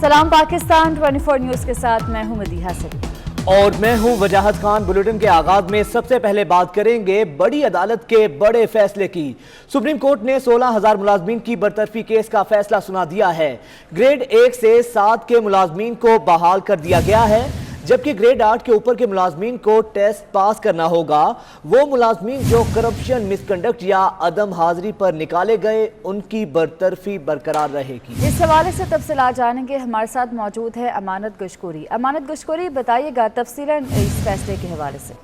سلام پاکستان 24 نیوز کے ساتھ میں ہوں مدیحہ سلیم اور میں ہوں وجاہت خان۔ بلیٹن کے آغاز میں سب سے پہلے بات کریں گے بڑی عدالت کے بڑے فیصلے کی۔ سپریم کورٹ نے 16,000 ملازمین کی برطرفی کیس کا فیصلہ سنا دیا ہے۔ گریڈ 1 سے 7 کے ملازمین کو بحال کر دیا گیا ہے، جبکہ گریڈ 8 کے اوپر کے ملازمین کو ٹیسٹ پاس کرنا ہوگا۔ وہ ملازمین جو کرپشن، مس کنڈکٹ یا عدم حاضری پر نکالے گئے، ان کی برطرفی برقرار رہے گی۔ اس حوالے سے تفصیلات جانیں گے، ہمارے ساتھ موجود ہے امانت گشکوری۔ امانت گشکوری، بتائیے گا تفصیلاً اس فیصلے کے حوالے سے۔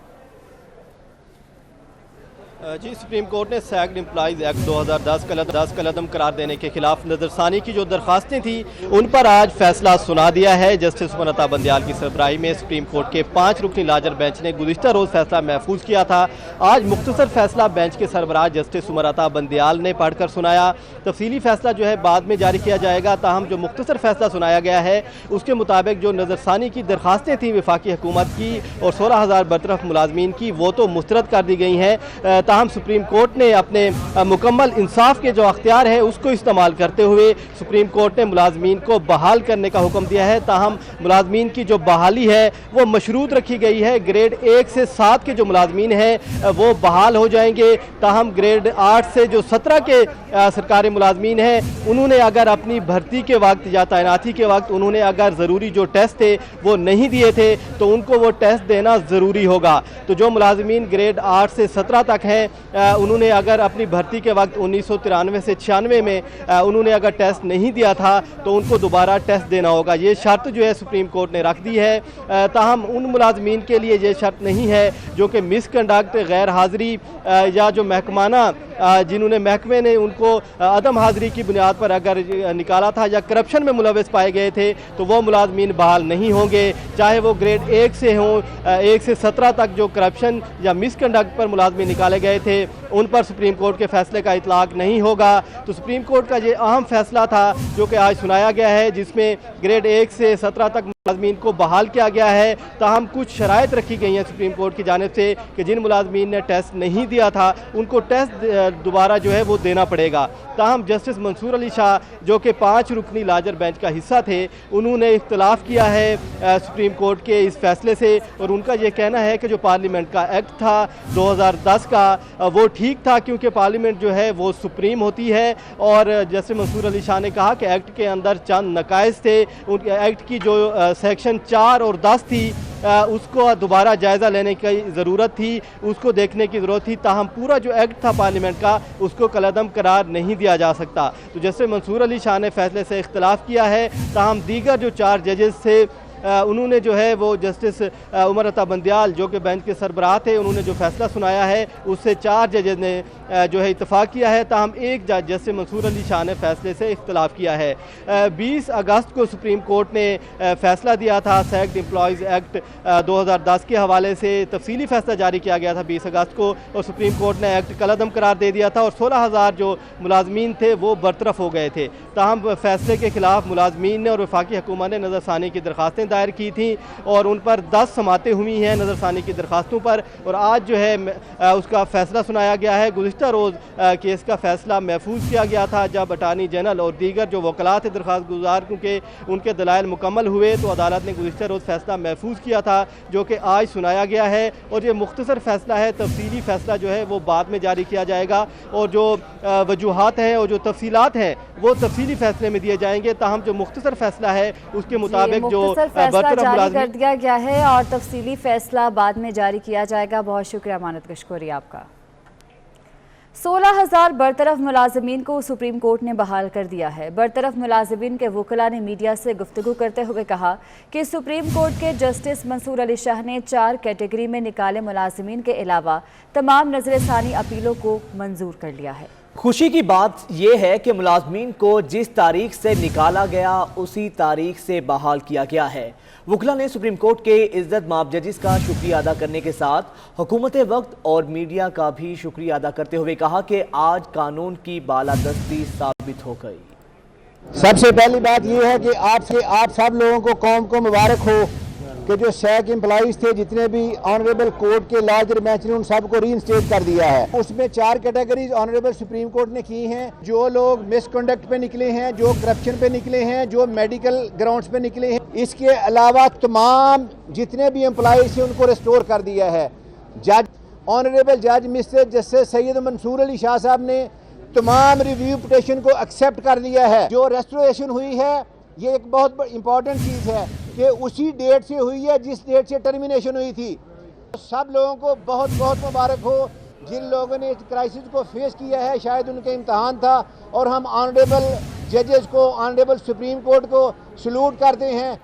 جی، سپریم کورٹ نے سیکڈ امپلائیز ایکٹ 2010 کا لدم قرار دینے کے خلاف نظر ثانی کی جو درخواستیں تھیں ان پر آج فیصلہ سنا دیا ہے۔ جسٹس عمر بندیال کی سربراہی میں سپریم کورٹ کے 5 رکنی لاجر بینچ نے گزشتہ روز فیصلہ محفوظ کیا تھا۔ آج مختصر فیصلہ بینچ کے سربراہ جسٹس عمر بندیال نے پڑھ کر سنایا۔ تفصیلی فیصلہ جو ہے بعد میں جاری کیا جائے گا، تاہم جو مختصر فیصلہ سنایا گیا ہے اس کے مطابق جو نظر ثانی کی درخواستیں تھیں وفاقی حکومت کی اور 16,000 برطرف ملازمین کی، وہ تو مسترد کر دی گئی ہیں، تاہم سپریم کورٹ نے اپنے مکمل انصاف کے جو اختیار ہے اس کو استعمال کرتے ہوئے سپریم کورٹ نے ملازمین کو بحال کرنے کا حکم دیا ہے۔ تاہم ملازمین کی جو بحالی ہے وہ مشروط رکھی گئی ہے۔ گریڈ 1 سے 7 کے جو ملازمین ہیں وہ بحال ہو جائیں گے، تاہم گریڈ 8 سے جو 17 کے سرکاری ملازمین ہیں انہوں نے اگر اپنی بھرتی کے وقت یا تعیناتی کے وقت انہوں نے اگر ضروری جو ٹیسٹ تھے وہ نہیں دیے تھے تو ان کو وہ ٹیسٹ دینا ضروری ہوگا۔ تو جو ملازمین گریڈ 8 سے 17 تک ہیں انہوں نے اگر اپنی بھرتی کے وقت 1993 سے 96 میں انہوں نے اگر ٹیسٹ نہیں دیا تھا تو ان کو دوبارہ ٹیسٹ دینا ہوگا۔ یہ شرط جو ہے سپریم کورٹ نے رکھ دی ہے، تاہم ان ملازمین کے لیے یہ شرط نہیں ہے جو کہ مس کنڈکٹ، غیر حاضری یا جو محکمانہ جنہوں نے محکمے نے ان کو عدم حاضری کی بنیاد پر اگر نکالا تھا یا کرپشن میں ملوث پائے گئے تھے تو وہ ملازمین بحال نہیں ہوں گے، چاہے وہ گریڈ 1 سے ہوں۔ 1 سے 17 تک جو کرپشن یا مس کنڈکٹ پر ملازمین نکالے گئے تھے ان پر سپریم کورٹ کے فیصلے کا اطلاق نہیں ہوگا۔ تو سپریم کورٹ کا یہ اہم فیصلہ تھا جو کہ آج سنایا گیا ہے، جس میں گریڈ 1 سے 17 تک ملازمین کو بحال کیا گیا ہے، تاہم کچھ شرائط رکھی گئی ہیں سپریم کورٹ کی جانب سے کہ جن ملازمین نے ٹیسٹ نہیں دیا تھا ان کو ٹیسٹ دوبارہ جو ہے وہ دینا پڑے گا۔ تاہم جسٹس منصور علی شاہ جو کہ 5 رکنی لاجر بینچ کا حصہ تھے، انہوں نے اختلاف کیا ہے سپریم کورٹ کے اس فیصلے سے، اور ان کا یہ کہنا ہے کہ جو پارلیمنٹ کا ایکٹ تھا 2010 کا وہ ٹھیک تھا، کیونکہ پارلیمنٹ جو ہے وہ سپریم ہوتی ہے، اور جسٹس منصور علی شاہ نے کہا کہ ایکٹ کے اندر چند نقائص تھے۔ ان ایکٹ کی جو سیکشن 4 اور 10 تھی اس کو دوبارہ جائزہ لینے کی ضرورت تھی، اس کو دیکھنے کی ضرورت تھی، تاہم پورا جو ایکٹ تھا پارلیمنٹ کا اس کو کالعدم قرار نہیں دیا جا سکتا۔ تو جیسے منصور علی شاہ نے فیصلے سے اختلاف کیا ہے، تاہم دیگر جو 4 ججز تھے انہوں نے جو ہے وہ جسٹس عمر بندیال جو کہ بینچ کے سربراہ تھے، انہوں نے جو فیصلہ سنایا ہے اس سے 4 ججز نے جو ہے اتفاق کیا ہے، تاہم ایک جج جسٹس منصور علی شاہ نے فیصلے سے اختلاف کیا ہے۔ 20 اگست کو سپریم کورٹ نے فیصلہ دیا تھا سیکڈ امپلائیز ایکٹ 2010 کے حوالے سے، تفصیلی فیصلہ جاری کیا گیا تھا 20 اگست کو، اور سپریم کورٹ نے ایکٹ کالعدم قرار دے دیا تھا اور 16,000 جو ملازمین تھے وہ برطرف ہو گئے تھے۔ تاہم فیصلے کے خلاف ملازمین نے اور وفاقی حکومت نے نظر ثانی کی درخواستیں دائر کی تھیں اور ان پر 10 سماعتیں ہوئی ہیں نظر ثانی کی درخواستوں پر، اور آج جو ہے اس کا فیصلہ سنایا گیا ہے۔ گزشتہ روز کیس کا فیصلہ محفوظ کیا گیا تھا جب اٹارنی جنرل اور دیگر جو وکلاء تھے درخواست گزار، کیونکہ ان کے دلائل مکمل ہوئے تو عدالت نے گزشتہ روز فیصلہ محفوظ کیا تھا جو کہ آج سنایا گیا ہے، اور یہ مختصر فیصلہ ہے، تفصیلی فیصلہ جو ہے وہ بعد میں جاری کیا جائے گا، اور جو وجوہات ہیں اور جو تفصیلات ہیں وہ تفصیلی فیصلے میں دیے جائیں گے، تاہم جو مختصر فیصلہ ہے اس کے مطابق جو برطرف جاری کر دیا گیا ہے اور تفصیلی فیصلہ بعد میں جاری کیا جائے گا۔ بہت شکریہ امانت گشکوری آپ کا۔ 16,000 برطرف ملازمین کو سپریم کورٹ نے بحال کر دیا ہے۔ برطرف ملازمین کے وکلاء نے میڈیا سے گفتگو کرتے ہوئے کہا کہ سپریم کورٹ کے جسٹس منصور علی شاہ نے 4 کیٹیگری میں نکالے ملازمین کے علاوہ تمام نظر ثانی اپیلوں کو منظور کر لیا ہے۔ خوشی کی بات یہ ہے کہ ملازمین کو جس تاریخ سے نکالا گیا اسی تاریخ سے بحال کیا گیا ہے۔ وکلاء نے سپریم کورٹ کے عزت مآب ججز کا شکریہ ادا کرنے کے ساتھ حکومت وقت اور میڈیا کا بھی شکریہ ادا کرتے ہوئے کہا کہ آج قانون کی بالادستی ثابت ہو گئی۔ سب سے پہلی بات یہ ہے کہ آپ سب لوگوں کو قوم کو مبارک ہو کہ جو سیک امپلائیز تھے جتنے بھی آنریبل کورٹ کے لارجر بینچ نے ان سب کو ری انسٹیٹ کر دیا ہے. اس میں 4 کیٹیگریز آنریبل سپریم کورٹ نے کی ہیں. جو لوگ مس کنڈکٹ پہ نکلے ہیں, جو کرپشن پہ نکلے ہیں, جو میڈیکل گراؤنڈز پہ نکلے ہیں, اس کے علاوہ تمام جتنے بھی امپلائیز ہیں ان کو ریسٹور کر دیا ہے. جج آنریبل جج مسٹر جسٹس سید منصور علی شاہ صاحب نے تمام ریویو پٹیشن کو ایکسیپٹ کر لیا ہے. جو ریسٹوریشن ہوئی ہے یہ ایک بہت امپورٹنٹ چیز ہے کہ اسی ڈیٹ سے ہوئی ہے جس ڈیٹ سے ٹرمینیشن ہوئی تھی. سب لوگوں کو بہت بہت مبارک ہو جن لوگوں نے اس کرائسس کو فیس کیا ہے. شاید ان کا امتحان تھا اور ہم آنریبل ججز کو, آنریبل سپریم کورٹ کو سلوٹ کرتے ہیں.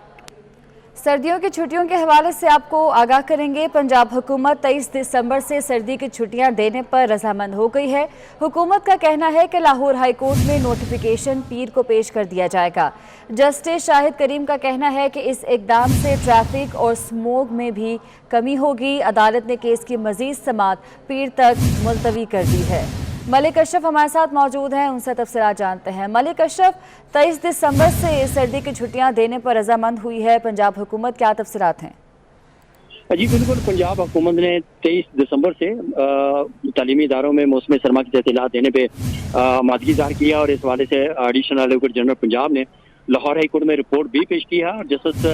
سردیوں کی چھٹیوں کے حوالے سے آپ کو آگاہ کریں گے. پنجاب حکومت 23 دسمبر سے سردی کی چھٹیاں دینے پر رضامند ہو گئی ہے. حکومت کا کہنا ہے کہ لاہور ہائی کورٹ میں نوٹیفیکیشن پیر کو پیش کر دیا جائے گا. جسٹس شاہد کریم کا کہنا ہے کہ اس اقدام سے ٹریفک اور سموگ میں بھی کمی ہوگی. عدالت نے کیس کی مزید سماعت پیر تک ملتوی کر دی ہے. ملک اشرف ہمارے ساتھ موجود ہیں, ان سے تفصیلات جانتے ہیں. ملک اشرف, 23 دسمبر سے سردی کی چھٹیاں دینے پر رضامند ہوئی ہے پنجاب حکومت, کیا تفصیلات ہیں؟ جی بالکل, پنجاب حکومت نے 23 دسمبر سے تعلیمی اداروں میں موسم سرما کی تعطیلات دینے پہ آمادگی ظاہر کیا اور اس حوالے سے ایڈیشنل ایڈوکیٹ جنرل پنجاب نے لاہور ہائی کورٹ میں رپورٹ بھی پیش کی ہے. اور جسٹس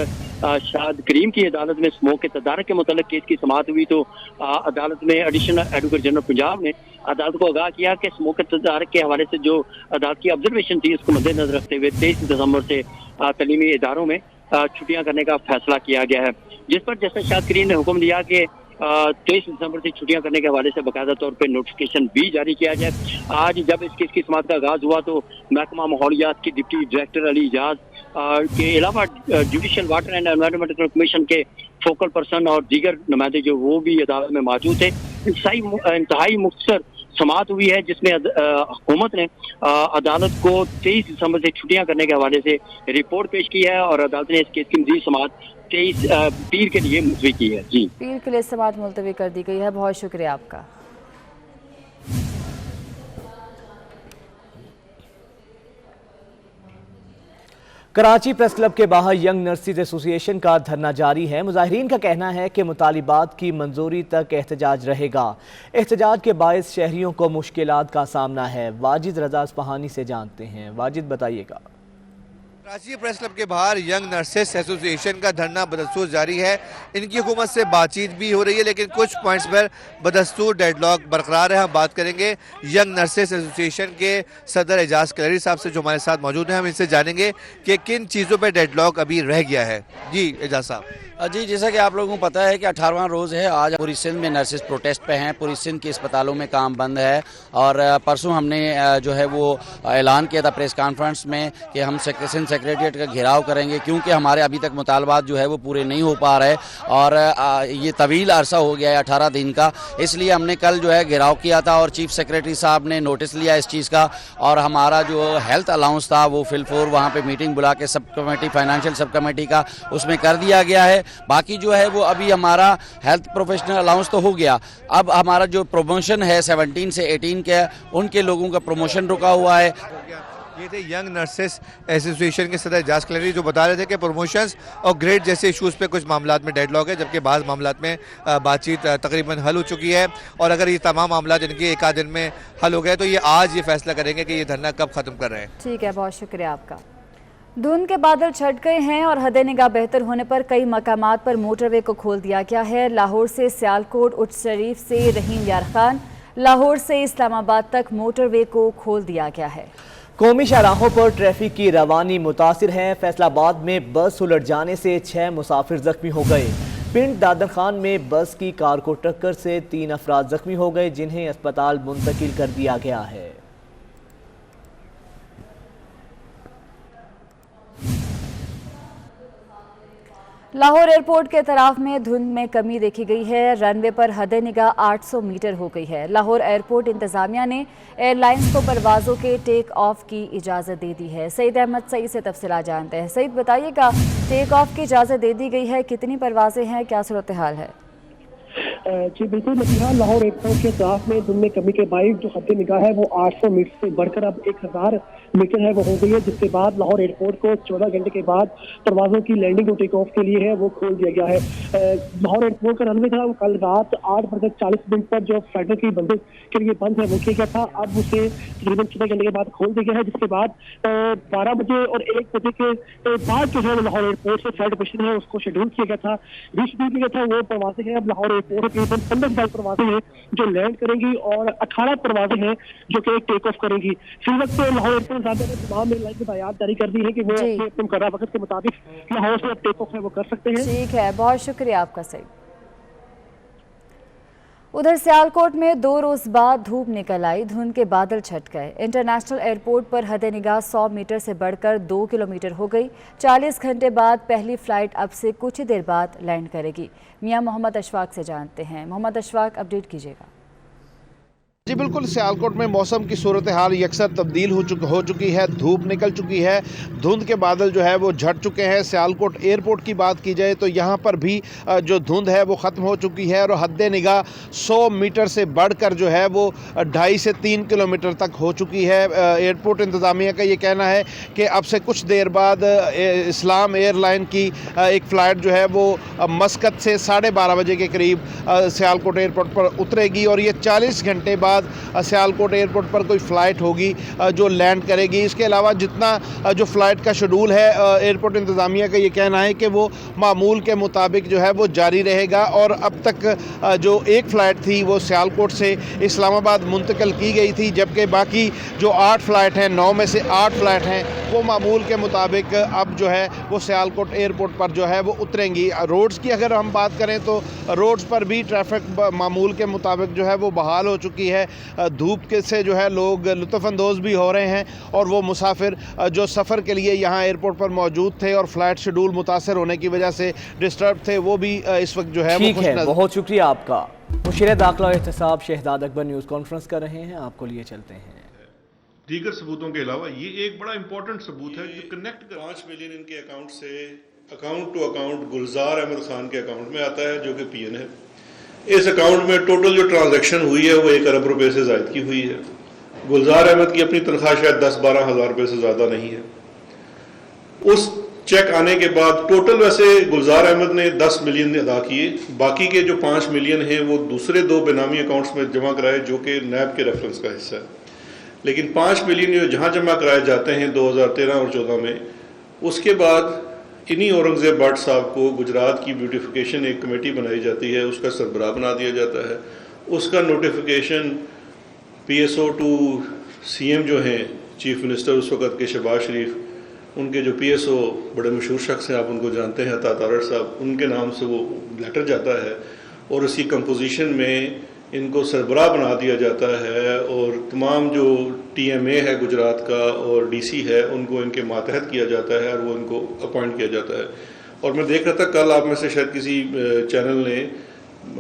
شاہد کریم کی عدالت میں اسموک کے تدارک کے متعلق کیس کی سماعت ہوئی تو عدالت میں ایڈیشنل ایڈوکیٹ جنرل پنجاب نے عدالت کو آگاہ کیا کہ اسموک کے تدارک کے حوالے سے جو عدالت کی آبزرویشن تھی اس کو مد نظر رکھتے ہوئے 23 دسمبر سے تعلیمی اداروں میں چھٹیاں کرنے کا فیصلہ کیا گیا ہے, جس پر جسٹس شاہد کریم نے حکم دیا کہ 23 دسمبر سے چھٹیاں کرنے کے حوالے سے باقاعدہ طور پہ نوٹیفیکیشن بھی جاری کیا جائے. آج جب اس کیس کی سماعت کا آغاز ہوا تو محکمہ ماحولیات کی ڈپٹی ڈائریکٹر علی اعجاز کے علاوہ judicial water and environmental commission کے فوکل پرسن اور دیگر نمائندے جو وہ بھی عدالت میں موجود تھے. انتہائی مختصر سماعت ہوئی ہے جس میں حکومت نے عدالت کو 23 دسمبر سے چھٹیاں کرنے کے حوالے سے رپورٹ پیش کی ہے اور عدالت نے اس کیس کی مزید سماعت 23 پیر کے لیے ملتوی کی ہے. جی پیر کے لیے سماعت ملتوی کر دی گئی ہے. بہت شکریہ آپ کا. کراچی پریس کلب کے باہر ینگ نرسز ایسوسی ایشن کا دھرنا جاری ہے. مظاہرین کا کہنا ہے کہ مطالبات کی منظوری تک احتجاج رہے گا. احتجاج کے باعث شہریوں کو مشکلات کا سامنا ہے. واجد رضا اصفہانی سے جانتے ہیں. واجد بتائیے گا. کراچی پریس کلب کے باہر ینگ نرسز ایسوسی ایشن کا دھرنا بدستور جاری ہے. ان کی حکومت سے بات چیت بھی ہو رہی ہے لیکن کچھ پوائنٹس پر بدستور ڈیڈ لاک برقرار ہے. ہم بات کریں گے ینگ نرسز ایسوسی ایشن کے صدر اعجاز کلری صاحب سے جو ہمارے ساتھ موجود ہیں. ہم ان سے جانیں گے کہ کن چیزوں پہ ڈیڈ لاک ابھی رہ گیا ہے. جی اعجاز صاحب. جی جیسا کہ آپ لوگوں کو پتہ ہے کہ 18واں روز ہے آج. پوری سندھ میں نرسز پروٹیسٹ پہ ہیں. پوری سندھ کے اسپتالوں میں کام بند ہے اور پرسوں ہم نے جو ہے وہ اعلان کیا تھا پریس کانفرنس میں کہ ہم سندھ سیکریٹریٹ کا گھیراؤ کریں گے کیونکہ ہمارے ابھی تک مطالبات جو ہے وہ پورے نہیں ہو پا رہے اور یہ طویل عرصہ ہو گیا ہے 18 دن کا. اس لیے ہم نے کل جو ہے گھیراؤ کیا تھا اور چیف سیکریٹری صاحب نے نوٹس لیا اس چیز کا اور ہمارا جو ہیلتھ الاؤنس تھا وہ فل فور وہاں پہ میٹنگ بلا کے سب کمیٹی فائنینشیل سب کمیٹی کا اس میں کر دیا گیا ہے. باقی جو ہے وہ ابھی ہمارا ہیلتھ پروفیشنل الاؤنس تو ہو گیا. اب ہمارا جو پروموشن ہے 17 سے 18 کے ان کے لوگوں کا پروموشن رکا ہوا ہے. یہ تھے ینگ نرسز ایسوسی ایشن کے صدر اعجاز کلری جو بتا رہے تھے کہ پروموشنز اور گریڈ جیسے ایشوز پہ کچھ معاملات میں ڈیڈ لاک ہے جبکہ بعض معاملات میں بات چیت تقریباً حل ہو چکی ہے اور اگر یہ تمام معاملات ان کے ایک آدھ دن میں حل ہو گئے تو یہ آج یہ فیصلہ کریں گے کہ یہ دھرنا کب ختم کر رہے ہیں. ٹھیک ہے, بہت شکریہ آپ کا. دھند کے بادل چھٹ گئے ہیں اور حد نگاہ بہتر ہونے پر کئی مقامات پر موٹر وے کو کھول دیا گیا ہے. لاہور سے سیالکوٹ اٹھ شریف سے رحیم یار خان, لاہور سے اسلام آباد تک موٹر وے کو کھول دیا گیا ہے. قومی شاہراہوں پر ٹریفک کی روانی متاثر ہے. فیصل آباد میں بس الٹ جانے سے 6 مسافر زخمی ہو گئے. پنڈ دادن خان میں بس کی کار کو ٹکر سے 3 افراد زخمی ہو گئے جنہیں اسپتال منتقل کر دیا گیا ہے. لاہور ایئرپورٹ کے اطراف میں دھند میں کمی دیکھی گئی ہے. رن وے پر حد نگاہ 800 میٹر ہو گئی ہے. لاہور ایئرپورٹ انتظامیہ نے ایئر لائنز کو پروازوں کے ٹیک آف کی اجازت دے دی ہے. سعید احمد سعید سے تفصیلات جانتے ہیں. سعید بتائیے گا, ٹیک آف کی اجازت دے دی گئی ہے, کتنی پروازیں ہیں, کیا صورتحال ہے؟ जी बिल्कुल मसीहा, लाहौर एयरपोर्ट के साथ में धुंध में कमी के बाइक जो हद निगाह है वो 800 मीटर से बढ़कर अब 1000 मीटर है वो हो गई है, जिसके बाद लाहौर एयरपोर्ट को 14 घंटे के बाद परवाजों की लैंडिंग और टेक ऑफ के लिए है वो खोल दिया गया है। लाहौर एयरपोर्ट का रनवे था वो कल रात 8:40 पर जो फ्लाइटों की बंदिश के लिए बंद है वो किया गया था, अब उसे तकरीबन 14 घंटे के बाद खोल दिया गया है, जिसके बाद 12 बजे और 1 बजे के बाद जो है लाहौर एयरपोर्ट से फ्लाइट ऑपरेशन है उसको शेड्यूल किया गया था, रीशेड्यूल किया गया था। वो परवाजें हैं अब लाहौर एयरपोर्ट तकरीबन 15 परवाजें हैं जो लैंड करेंगी और 18 परवाजें हैं जो कि टेक ऑफ करेंगी। फिर वक्त लाहौर एयरपोर्ट ने तमाम एयरलाइन को हिदायत जारी कर दी है कि वो अपने मुकर्रर वक्त के मुताबिक लाहौर से अब टेक ऑफ है वो कर सकते हैं। ठीक है, बहुत शुक्रिया आपका सही। उधर सियालकोट में 2 रोज बाद धूप निकल आई, धुंध के बादल छट गए। इंटरनेशनल एयरपोर्ट पर हद निगाह 100 मीटर से बढ़कर 2 किलोमीटर हो गई। 40 घंटे बाद पहली फ्लाइट अब से कुछ ही देर बाद लैंड करेगी। मियां मोहम्मद अशफाक से जानते हैं। मोहम्मद अशफाक, अपडेट कीजिएगा। जी बिल्कुल, सियालकोट में मौसम की सूरत हाल यकसर तब्दील हो चुकी है, धूप निकल चुकी है, धुंध के बादल जो है वो झट चुके हैं। सियालकोट एयरपोर्ट की बात की जाए तो यहाँ पर भी जो धुंध है वो ख़त्म हो चुकी है और हद निगाह 100 मीटर से बढ़कर जो है वो 2.5 से 3 किलोमीटर तक हो चुकी है। एयरपोर्ट इंतज़ामिया का ये कहना है कि अब से कुछ देर बाद इस्लाम एयरलाइन की एक फ़्लाइट जो है वो मस्कत से 12:30 बजे के करीब सियालकोट एयरपोर्ट पर उतरेगी और ये 40 घंटे बाद सियालकोट एयरपोर्ट पर कोई फ़्लाइट होगी जो लैंड करेगी। इसके अलावा जितना जो फ़्लाइट का शेड्यूल है, एयरपोर्ट इंतज़ामिया का ये कहना है कि वो मामूल के मुताबिक जो है वो जारी रहेगा और अब तक जो एक फ़्लाइट थी वो सियालकोट से इस्लामाबाद मुंतकिल की गई थी, जबकि बाकी जो 8 फ़्लाइट हैं, 9 में से 8 फ़्लाइट हैं वो मामूल के मुताबिक अब जो है वो सियालकोट एयरपोर्ट पर जो है वो उतरेंगी। रोड्स की अगर हम बात करें तो रोड्स पर भी ट्रैफिक मामूल के मुताबिक जो है वो बहाल हो चुकी है। धूप के से जो है लोग लुत्फ़अंदोज़ भी हो रहे हैं और वो मुसाफिर जो सफ़र के लिए यहाँ एयरपोर्ट पर मौजूद थे और फ़्लाइट शेड्यूल मुतासर होने की वजह से डिस्टर्ब थे, वो भी इस वक्त जो है ठीक है। बहुत शुक्रिया आपका। मुशीर दाखिला और एहतसाब शहजाद अकबर न्यूज़ कॉन्फ्रेंस कर रहे हैं, आपको लिए चलते हैं। दीगर सबूतों के अलावा ये एक बड़ा इंपॉर्टेंट सबूत है जो कनेक्ट कर 5 मिलियन इनके अकाउंट से अकाउंट टू अकाउंट गुलजार अहमद खान के अकाउंट में आता है जो कि पीएन है। इस अकाउंट में टोटल जो ट्रांजैक्शन हुई है वो 1 अरब रुपए से ज़ायद की हुई है। गुलजार अहमद की अपनी तनख्वाह शायद 10-12 हज़ार रुपये से ज़्यादा नहीं है। उस चेक आने के बाद टोटल वैसे गुलजार अहमद ने 10 मिलियन अदा किए, बाकी के जो 5 मिलियन हैं वो दूसरे 2 बेनामी अकाउंट्स में जमा कराए जो कि नैब के रेफरेंस का हिस्सा है। लेकिन 5 मिलियन जो जहाँ जमा कराए जाते हैं 2013 और 14 में, उसके बाद इन्हीं औरंगजेब भट्ट साहब को गुजरात की ब्यूटिफिकेशन एक कमेटी बनाई जाती है, उसका सरबराह बना दिया जाता है। उसका नोटिफिकेशन PSO टू CM जो हैं चीफ मिनिस्टर उस वक़्त के शहबाज शरीफ, उनके जो PSO बड़े मशहूर शख्स हैं, आप उनको जानते हैं, अता तारड़ साहब, उनके नाम से वो लेटर जाता है और उसकी कंपोजिशन में इनको सरबराह बना दिया जाता है और तमाम जो TMA है गुजरात का और DC है उनको इनके मातहत किया जाता है और वो इनको अपॉइंट किया जाता है। और मैं देख रहा था कल आप में से शायद किसी चैनल ने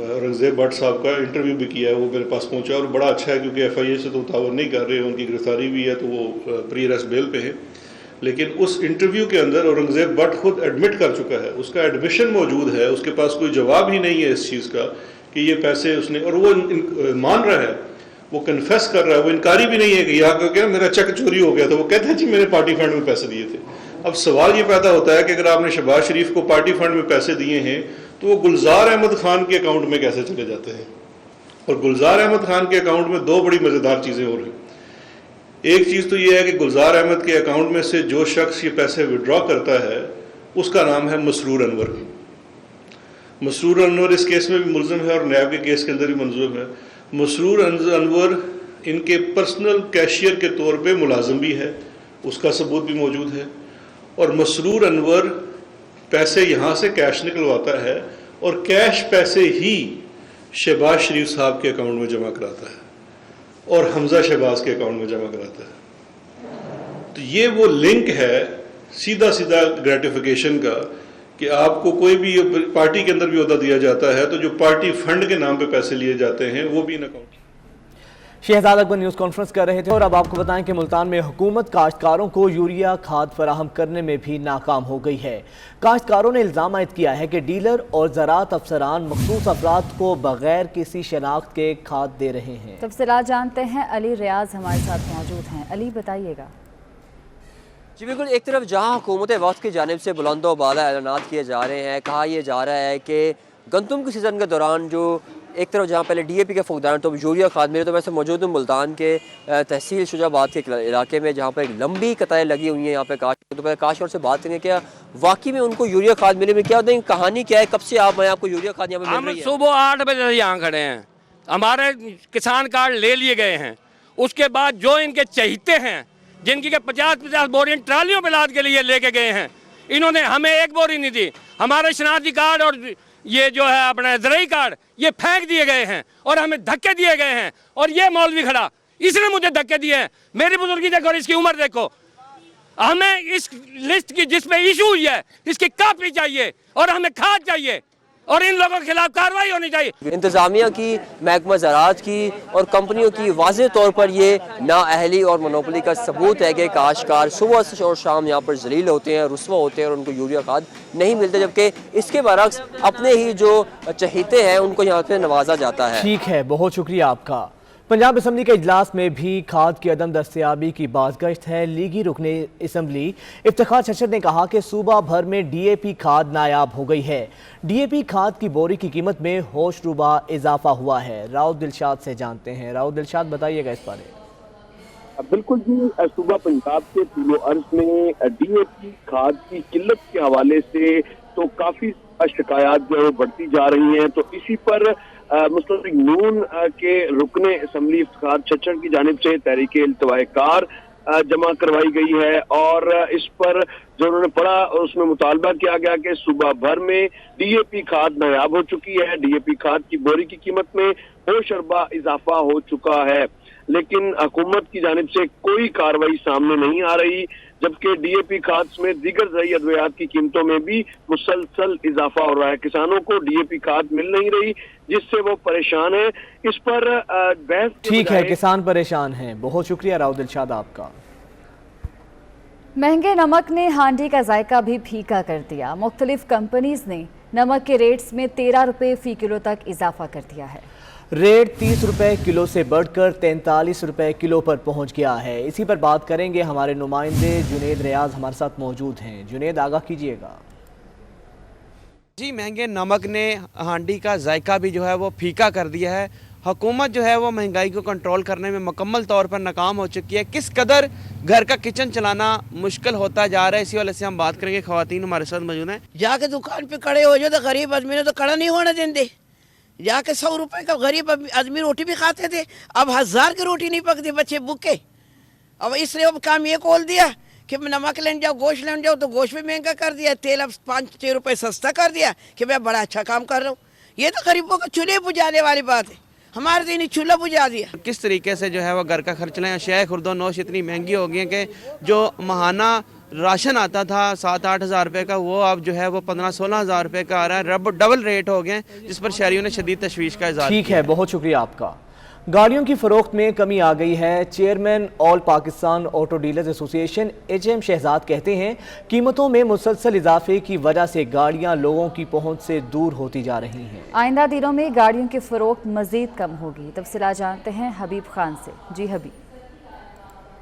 औरंगजेब भट्ट साहब का इंटरव्यू भी किया है, वो मेरे पास पहुंचा और बड़ा अच्छा है क्योंकि FIA से तो तावन नहीं कर रहे, उनकी गिरफ्तारी भी है तो वो प्री अरेस्ट बेल पे है। लेकिन उस इंटरव्यू के अंदर औरंगजेब भट्ट खुद एडमिट कर चुका है, उसका एडमिशन मौजूद है, उसके पास कोई जवाब ही नहीं है इस चीज़ का कि ये पैसे उसने, और वो मान रहा है, वो कन्फेस कर रहा है, वो इनकारी भी नहीं है कि यहाँ क्या मेरा चेक चोरी हो गया था, वो कहता है जी मैंने पार्टी फंड में पैसे दिए थे। अब सवाल ये पैदा होता है कि अगर आपने शहबाज शरीफ को पार्टी फंड में पैसे दिए हैं तो वो गुलजार अहमद खान के अकाउंट में कैसे चले जाते हैं? और गुलजार अहमद खान के अकाउंट में 2 बड़ी मज़ेदार चीज़ें हो रही हैं। एक चीज़ तो ये है कि गुलजार अहमद के अकाउंट में से जो शख्स ये पैसे विड्रॉ करता है उसका नाम है मसरूर अनवर। मसरूर अनवर इस केस में भी मुलज़िम है और नैब के केस के अंदर भी मुलज़िम है। मसरूर अनवर इनके पर्सनल कैशियर के तौर पे मुलाजिम भी है, उसका सबूत भी मौजूद है। और मसरूर अनवर पैसे यहाँ से कैश निकलवाता है और कैश पैसे ही शहबाज शरीफ साहब के अकाउंट में जमा कराता है और हमजा शहबाज के अकाउंट में जमा कराता है। तो ये वो लिंक है सीधा सीधा ग्रेटिफिकेशन का कि आपको कोई भी पार्टी के अंदर भी ओहदा दिया जाता है तो जो पार्टी फंड के नाम पे पैसे लिए जाते हैं वो भी इन account. Shahzad Akbar news conference कर रहे थे। और अब आपको बताएं कि मुल्तान में हुकूमत काश्तकारों को यूरिया खाद फराहम करने में भी नाकाम हो गई है। काश्तकारों ने इल्ज़ाम आयद किया है कि डीलर और ज़राअत अफसरान मखसूस अफराद को बगैर किसी शनाख्त के खाद दे रहे हैं। तफसीलात जानते हैं, अली रियाज हमारे साथ मौजूद हैं। अली, बताइएगा। जी बिल्कुल, एक तरफ जहां हुकूमत वक्त की जानिब से बुलंदो बाला ऐलानात किए जा रहे हैं, कहा यह जा रहा है कि गंदम के सीज़न के दौरान जो एक तरफ जहाँ पहले DAP के फुकदान तो यूरिया खाद मिले, तो वैसे मौजूद हूँ मुल्तान के तहसील शुजाबाद के इलाके में, जहाँ पर एक लंबी कतारें लगी हुई हैं यहाँ पे काश। तो पहले काश और से बात करेंगे, क्या वाकई में उनको यूरिया खाद मिले में क्या होता है, कहानी क्या है, कब से आप मैं आपको यूरिया खाद यहाँ पे मिल रही है? सुबह 8 बजे से यहाँ खड़े हैं, हमारे किसान कार्ड ले लिए गए हैं। उसके बाद जो इनके चहीते हैं, जिनकी के 50-50 बोरी ट्रालियों पे लाद के लिए लेके गए हैं, इन्होंने हमें एक बोरी नहीं दी। हमारे शनाख्ती कार्ड और ये जो है अपना ज़रई कार्ड ये फेंक दिए गए हैं और हमें धक्के दिए गए हैं। और ये मौलवी खड़ा, इसने मुझे धक्के दिए हैं। मेरी बुजुर्गी देखो और इसकी उम्र देखो। हमें इस लिस्ट की जिसमें इशू हुई है इसकी कॉपी चाहिए और हमें खाद चाहिए और इन लोगों के खिलाफ कार्रवाई होनी चाहिए। इंतजामिया की, महकमा ज़राअत की और कंपनियों की वाज़ेह तौर पर ये नाअहली और मोनोपोली का सबूत है कि काश्तकार सुबह से और शाम यहाँ पर जलील होते हैं, रुस्वा होते हैं और उनको यूरिया खाद नहीं मिलते, जबकि इसके बरक्स अपने ही जो चहीते हैं उनको यहाँ पे नवाजा जाता है। ठीक है, बहुत शुक्रिया आपका। पंजाब असम्बली के इजलास में भी खाद की अदम दस्तयाबी की बाज़गश्त है। लीगी रुकने असम्बली इफ्तिखार चचर ने कहा कि सूबा भर में DAP खाद नायाब हो गई है। DAP खाद की बोरी की कीमत में होशरुबा इजाफा हुआ है। राव दिलशाद से जानते हैं। राव दिलशाद, बताइएगा इस बारे। बिल्कुल जी, सूबा पंजाब के तीनों अर्ज में DAP खाद की किल्लत के हवाले से तो काफी शिकायत जो है बढ़ती जा रही हैं। तो इसी पर मुस्तफिक नून के रुकने असम्बली इफ्तिखार चचर की जानिब से तहरीक इल्तवाए कार जमा करवाई गई है और इस पर जो उन्होंने पढ़ा उसमें मुतालबा किया गया कि सूबा भर में DAP खाद नायाब हो चुकी है। DAP खाद की बोरी की कीमत में होशरुबा इजाफा हो चुका है, लेकिन हुकूमत की जानिब से कोई कार्रवाई सामने नहीं आ रही, जबकि DAP खाद में दीगर ज़रूरी अद्वियात की कीमतों में भी मुसलसल इजाफा हो रहा है। किसानों को DAP खाद मिल नहीं रही, जिससे वो परेशान है। इस पर बहस ठीक है, किसान परेशान हैं। बहुत शुक्रिया राव दिलशाद आपका। महंगे नमक ने हांडी का जायका भी फीका कर दिया। मुख्तलिफ कंपनीज ने नमक के रेट्स में 13 रुपये फ़ी किलो तक इजाफा कर दिया है। रेट 30 रुपए किलो से बढ़कर 43 रुपए किलो पर पहुंच गया है। इसी पर बात करेंगे, हमारे नुमाइंदे जुनेद रियाज हमारे साथ मौजूद हैं। जुनेद, आगाह कीजिएगा। जी, महंगे नमक ने हांडी का जायका भी जो है वो फीका कर दिया है। हुकूमत जो है वो महंगाई को कंट्रोल करने में मुकम्मल तौर पर नाकाम हो चुकी है। किस कदर घर का किचन चलाना मुश्किल होता जा रहा है, इसी वाले से हम बात करेंगे। ख़वातीन हमारे साथ मौजूद हैं। जाके दुकान पे खड़े हो जाओ तो गरीब आदमी ने तो खड़ा नहीं होने देंगे। जाके 100 रुपए का गरीब आदमी रोटी भी खाते थे, अब 1000 की रोटी नहीं पकती, बच्चे भूखे। अब इसलिए अब काम ये खोल दिया कि नमक लेने जाओ, गोश्त लेने जाओ तो गोश्त भी महंगा कर दिया, तेल अब 5-6 रुपए सस्ता कर दिया कि मैं बड़ा अच्छा काम कर रहा हूँ। ये तो गरीबों को चूल्हे बुझाने वाली बात है। हमारे तो इन्हें चूल्हा बुझा दिया। किस तरीके से जो है वो घर का खर्च लें, अशिया खुर्दो नोश इतनी महंगी हो गई है कि जो महाना राशन आता था 7-8 हज़ार रुपये का, वो अब जो है वो 15-16 हज़ार रुपये का आ रहा है। डबल रेट हो गए, जिस पर शहरियों ने शदीद तशवीश का इज़हार किया। ठीक है, बहुत शुक्रिया आपका। गाड़ियों की फरोख्त में कमी आ गई है। Chairman all Pakistan auto dealers association HM Shahzad कहते हैं, कीमतों में मुसलसल इजाफे की वजह से गाड़ियां लोगों की पहुंच से दूर होती जा रही हैं। आइंदा दिनों में गाड़ियों की फरोख्त मजीद कम होगी। तफसीलात जानते हैं हबीब खान से। जी हबीब।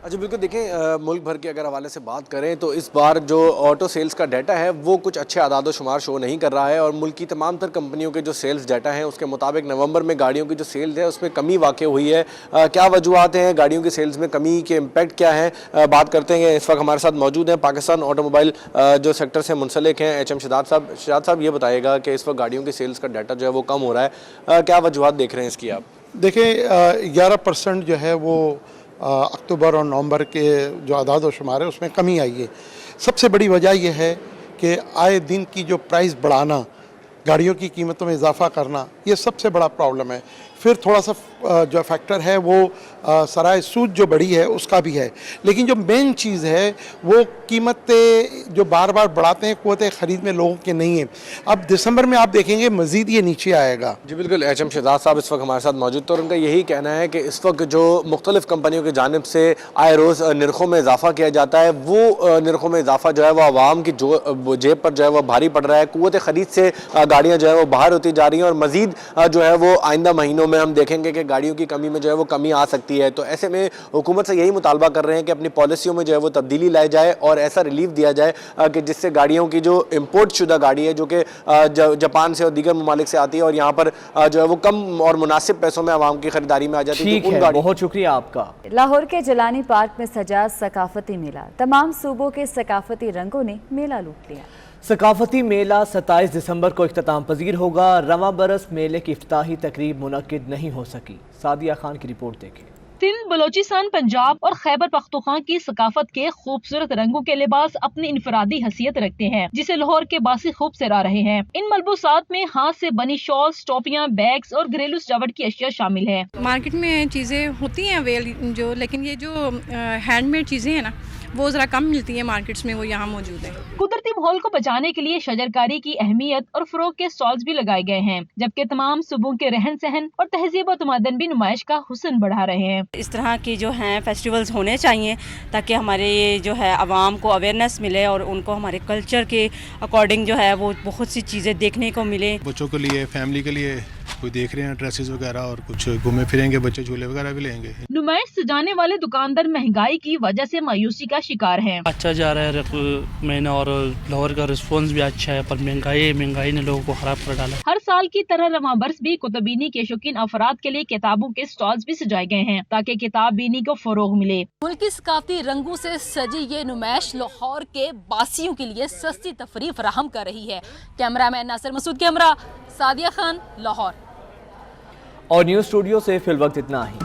अच्छा, बिल्कुल देखें, मुल्क भर के अगर हवाले से बात करें तो इस बार जो ऑटो सेल्स का डाटा है वो कुछ अच्छे आदाद शुमार शो नहीं कर रहा है और मुल्क की तमाम तर कंपनियों के जो सेल्स डाटा हैं उसके मुताबिक नवंबर में गाड़ियों की जो सेल्स है उसमें कमी वाक़ई हुई है। क्या वजूहत हैं गाड़ियों की सेल्स में कमी के, इम्पैक्ट क्या है, बात करते हैं। इस वक्त हमारे साथ मौजूद हैं पाकिस्तान ऑटोमोबाइल जो सेक्टर से मुंसलिक हैं HM शहजाद साहब। शहजाद साहब, ये बताइएगा कि इस वक्त गाड़ियों की सेल्स का डाटा जो है वो कम हो रहा है, क्या वजूहत देख रहे हैं इसकी आप? देखिए, 11% जो है वो अक्टूबर और नवंबर के जो आदाद व शुमार है उसमें कमी आई है। सबसे बड़ी वजह यह है कि आए दिन की जो प्राइस बढ़ाना, गाड़ियों की कीमतों में इजाफा करना, ये सबसे बड़ा प्रॉब्लम है। फिर थोड़ा सा जो फैक्टर है वो सराय सूद जो बढ़ी है उसका भी है, लेकिन जो मेन चीज़ है वो कीमतें जो बार बार बढ़ाते हैं क़ुव्वत ख़रीद में लोगों के नहीं है। अब दिसंबर में आप देखेंगे मज़ीद ये नीचे आएगा। जी बिल्कुल, एचएम शहजाद साहब इस वक्त हमारे साथ मौजूद थे और उनका यही कहना है कि इस वक्त जो मुख्तलिफ कंपनियों की जानिब से आए रोज़ नरखों में इजाफा किया जाता है, वो नरखों में इजाफा जो है वो आवाम की जो जेब पर जो है वो भारी पड़ रहा है। क़ुव्वत ख़रीद से गाड़ियाँ जो है वो बाहर होती जा रही हैं और मज़ीद जो है वो आइंदा महीनों में हम देखेंगे कि गाड़ियों की कमी में जो है वो कमी आ सकती है। तो ऐसे में हुकूमत से यही मुतालबा कर रहे हैं कि अपनी पॉलिसियों में जो है वो तब्दीली लाई जाए और ऐसा रिलीफ दिया जाए कि जिससे गाड़ियों की जो इम्पोर्ट शुदा गाड़ी है जो कि जापान से और दीगर ममालिक से आती है और यहाँ पर जो है वो कम और मुनासिब पैसों में आवाम की खरीदारी में आ जाती है। ठीक है, बहुत शुक्रिया आपका। लाहौर के जलानी पार्क में सजा सकाफती मेला, तमाम सूबों के सकाफती रंगों ने मेला लूट लिया। सकाफती मेला 27 दिसंबर को इख्तिताम पजीर होगा। रवां बरस मेले की इफ्ताही तकरीब मुनक्किद नहीं हो सकी। सादिया खान की रिपोर्ट देखें। सिंध, बलोचिस्तान, पंजाब और खैबर पख्तूनख्वा की सकाफत के खूबसूरत रंगों के लिबास अपनी इनफरादी हैसियत रखते हैं, जिसे लाहौर के बासी खूब सरा रहे हैं। इन मलबूसात में हाथ से बनी शॉल्स, टोपियां, बैग्स और घरेलू सजावट की अशिया शामिल है। मार्केट में चीजें होती हैं अवेल जो, लेकिन ये जो हैंडमेड चीजें हैं ना वो जरा कम मिलती है मार्केट्स में, वो यहाँ मौजूद है। कुदरती माहौल को बचाने के लिए शजरकारी की अहमियत और फरोग के स्टॉल्स भी लगाए गए हैं, जबकि तमाम सूबों के रहन सहन और तहजीब और तमदन भी नुमाइश का हुस्न बढ़ा रहे हैं। इस तरह की जो हैं फेस्टिवल्स होने चाहिए ताकि हमारे ये जो है आवाम को अवेयरनेस मिले और उनको हमारे कल्चर के अकॉर्डिंग जो है वो बहुत सी चीज़ें देखने को मिले। बच्चों के लिए, फैमिली के लिए कोई देख रहे हैं ड्रेसेस वगैरह और कुछ घूमे फिरेंगे, बच्चे झूले वगैरह भी लेंगे। नुमाइश सजाने वाले दुकानदार महंगाई की वजह से मायूसी का शिकार हैं। अच्छा जा रहा है महीना और लाहौर का रिस्पॉन्स भी अच्छा है, पर महंगाई ने लोगों को खराब कर डाला। हर साल की तरह रवां बरस भी कुतुबीनी के शौकीन अफराद के लिए किताबों के स्टॉल्स भी सजाए गए हैं ताकि किताब बीनी को फरोग मिले। मुल्की सकाफती रंगों से सजी ये नुमाइश लाहौर के बासियों के लिए सस्ती तफरीह फराहम कर रही है। कैमरामैन नासिर मसूद के हमरा, सादिया खान, लाहौर। और न्यूज़ स्टूडियो से फिल वक्त इतना ही।